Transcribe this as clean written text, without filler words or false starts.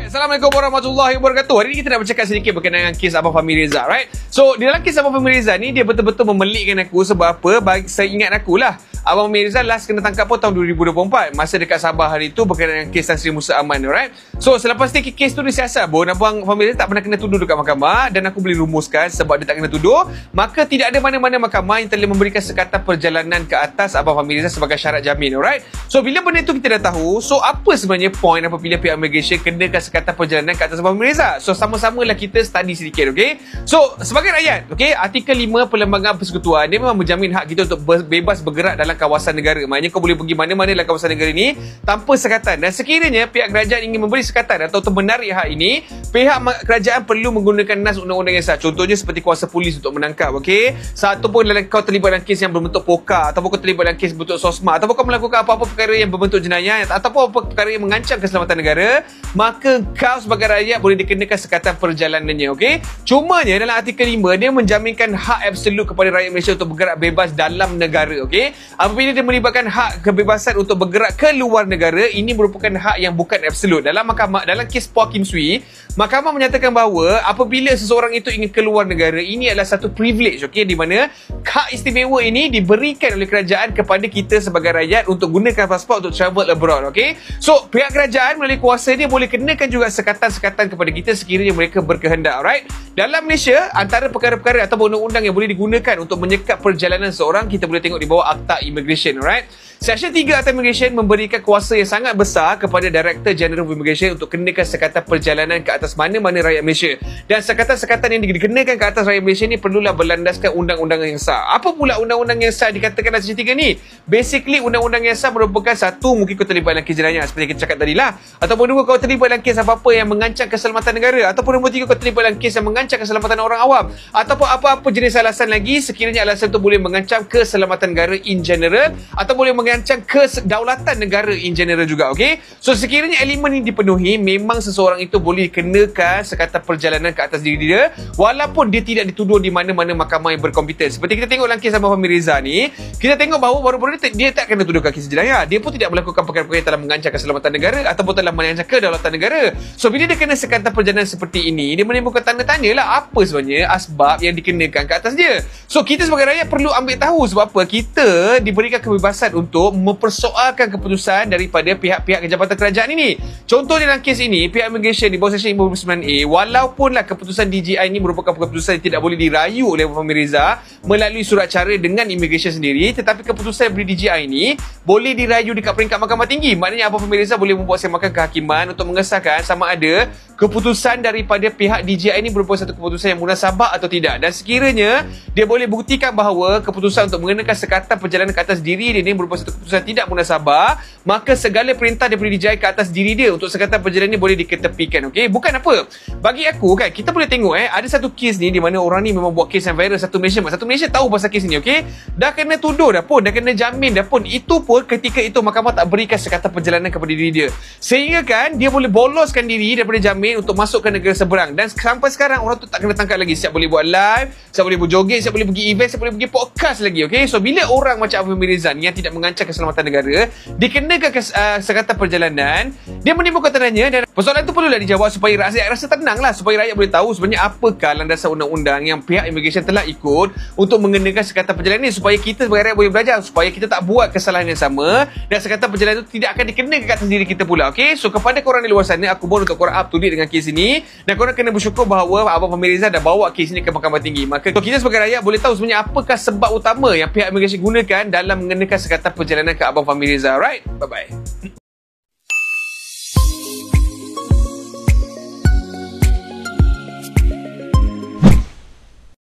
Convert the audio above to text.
Assalamualaikum warahmatullahi wabarakatuh. Hari ini kita nak bercakap sedikit berkenaan dengan kes Abang Fahmi Reza, right? So, di dalam kes Abang Fahmi Reza ni, dia betul-betul memelikkan aku. Sebab apa? Saya ingat aku lah, Abang Fahmi Reza last kena tangkap pun tahun 2024. Masa dekat Sabah hari tu berkenaan dengan kes Tan Sri Musa Aman, right? So, selepas tu kes tu disiasat pun, Abang Fahmi Reza tak pernah kena tuduh dekat mahkamah. Dan aku boleh rumuskan sebab dia tak kena tuduh, maka tidak ada mana-mana mahkamah yang telah memberikan sekatan perjalanan ke atas Abang Fahmi Reza sebagai syarat jamin, alright? So, bila benda tu kita dah tahu, so apa sebenarnya point apabila pihak immigration kenakan sekatan perjalanan ke atas Abang Fahmi Reza? So, sama-samalah kita study sedikit, okay? So, sebagai rakyat, okay, artikel 5 Perlembagaan Persekutuan, dia memang menjamin hak kita untuk bebas bergerak dalam kawasan negara. Maknanya kau boleh pergi mana-mana dalam kawasan negara ini tanpa sekatan. Dan sekiranya pihak kerajaan ingin memberi sekatan atau menarik hak ini, pihak kerajaan perlu menggunakan nas undang-undang yang sah. Contohnya seperti kuasa polis untuk menangkap, okay? Satu pun dalam kau terlibat dalam kes yang berbentuk poka, ataupun kau terlibat dalam kes berbentuk sosma, ataupun kau melakukan apa-apa perkara yang berbentuk jenayah, ataupun apa perkara yang mengancam keselamatan negara, maka kau sebagai rakyat boleh dikenakan sekatan perjalanannya, okey? Cumanya dalam artikel 5 dia menjaminkan hak absolut kepada rakyat Malaysia untuk bergerak bebas dalam negara, okey? Apabila dia melibatkan hak kebebasan untuk bergerak ke luar negara, ini merupakan hak yang bukan absolut. Dalam mahkamah, dalam kes Puak Kim Swee, mahkamah menyatakan bahawa apabila seseorang itu ingin keluar negara, ini adalah satu privilege, okey, di mana hak istimewa ini diberikan oleh kerajaan kepada kita sebagai rakyat untuk gunakan pasport untuk travel abroad, okey? So, pihak kerajaan melalui kuasa dia boleh kenakan juga sekatan-sekatan kepada kita sekiranya mereka berkehendak, alright? Dalam Malaysia, antara perkara-perkara atau undang-undang yang boleh digunakan untuk menyekat perjalanan seorang, kita boleh tengok di bawah Akta Immigration, alright? Seksyen 3 Akta Immigration memberikan kuasa yang sangat besar kepada Director General of Immigration untuk kenakan sekatan perjalanan ke atas mana-mana rakyat Malaysia. Dan sekatan-sekatan yang dikenakan ke atas rakyat Malaysia ni perlulah berlandaskan undang-undang yang sah. Apa pula undang-undang yang sah dikatakan dalam seksyen 3 ni? Basically, undang-undang yang sah merupakan satu, mungkin kau terlibat dalam kes jenayah seperti kita cakap tadi lah. Ataupun dua, kau terlibat dalam kes apa-apa yang mengancam keselamatan negara. Ataupun nombor 3, kau terlibat dalam kes yang mengancam keselamatan orang awam. Ataupun apa-apa jenis alasan lagi sekiranya alasan itu boleh mengancam keselamatan negara in general atau boleh mengancam kedaulatan negara in general juga, okey? So, sekiranya elemen ini dipenuhi, memang seseorang itu boleh kenakan sekatan perjalanan ke atas diri dia walaupun dia tidak dituduh di mana-mana mahkamah yang berkompeten. Seperti kita tengok dalam kes Abang Fahmi Reza ni, kita tengok bahawa baru-baru dia tak kena tuduhkan kes jenayah. Dia pun tidak melakukan perkara-perkara yang telah mengancam keselamatan negara ataupun telah mengancam kedaulatan negara. So, bila dia kena sekatan perjalanan seperti ini, dia menimbulkan tanda-tanya lah apa sebenarnya asbab yang dikenakan ke atas dia. So, kita sebagai rakyat perlu ambil tahu sebab apa kita diberikan kebebasan untuk mempersoalkan keputusan daripada pihak-pihak jabatan kerajaan ini. Contoh dalam kes ini, pihak immigration di bawah seksyen 59A, walaupunlah keputusan DJI ini merupakan keputusan yang tidak boleh dirayu oleh Abang Fahmi Reza melalui surat cara dengan immigration sendiri, tetapi keputusan dari DJI ini boleh dirayu dekat peringkat mahkamah tinggi. Maknanya Abang Fahmi Reza boleh membuat semakan kehakiman untuk mengesahkan sama ada keputusan daripada pihak DJI ini merupakan satu keputusan yang munasabah atau tidak. Dan sekiranya dia boleh buktikan bahawa keputusan untuk mengenakan sekatan perjalanan ke atas diri dia ini merupakan satu keputusan tidak munasabah, maka segala perintah daripada DJI ke atas diri dia untuk sekatan perjalanan ini boleh diketepikan, okey? Bukan apa. Bagi aku kan, kita boleh tengok ada satu kes ni di mana orang ni memang buat kes yang viral satu Malaysia tahu pasal kes ni, okey? Dah kena tuduh dah pun, dah kena jamin dah pun. Itu pun ketika itu mahkamah tak berikan sekatan perjalanan kepada diri dia. Sehingga kan dia boleh boloskan diri daripada jamin untuk masuk ke negara seberang. Dan sampai sekarang orang tu tak kena tangkap lagi. Siap boleh buat live, siap boleh berjoget, siap boleh pergi event, siap boleh pergi podcast lagi, okey? So, bila orang macam Abang Fahmi Reza yang tidak mengancam keselamatan negara dikenakan sekatan perjalanan, dia menimbulkan tanya. Dan persoalan itu perlulah dijawab supaya rakyat rasa tenang lah, supaya rakyat boleh tahu sebenarnya apakah landasan undang-undang yang pihak immigration telah ikut untuk mengenakan sekatan perjalanan ini, supaya kita sebagai rakyat boleh belajar, supaya kita tak buat kesalahan yang sama dan sekatan perjalanan itu tidak akan dikenakan ke atas diri kita pula, okey? So, kepada korang di luar sana, aku mohon untuk korang up to date dengan kes ini dan korang kena bersyukur bahawa Abang Fahmi Reza dah bawa kes ini ke mahkamah tinggi. Maka kita sebagai rakyat boleh tahu sebenarnya apakah sebab utama yang pihak immigration gunakan dalam mengenakan sekatan perjalanan ke Abang Fahmi Reza. Alright? Bye-bye.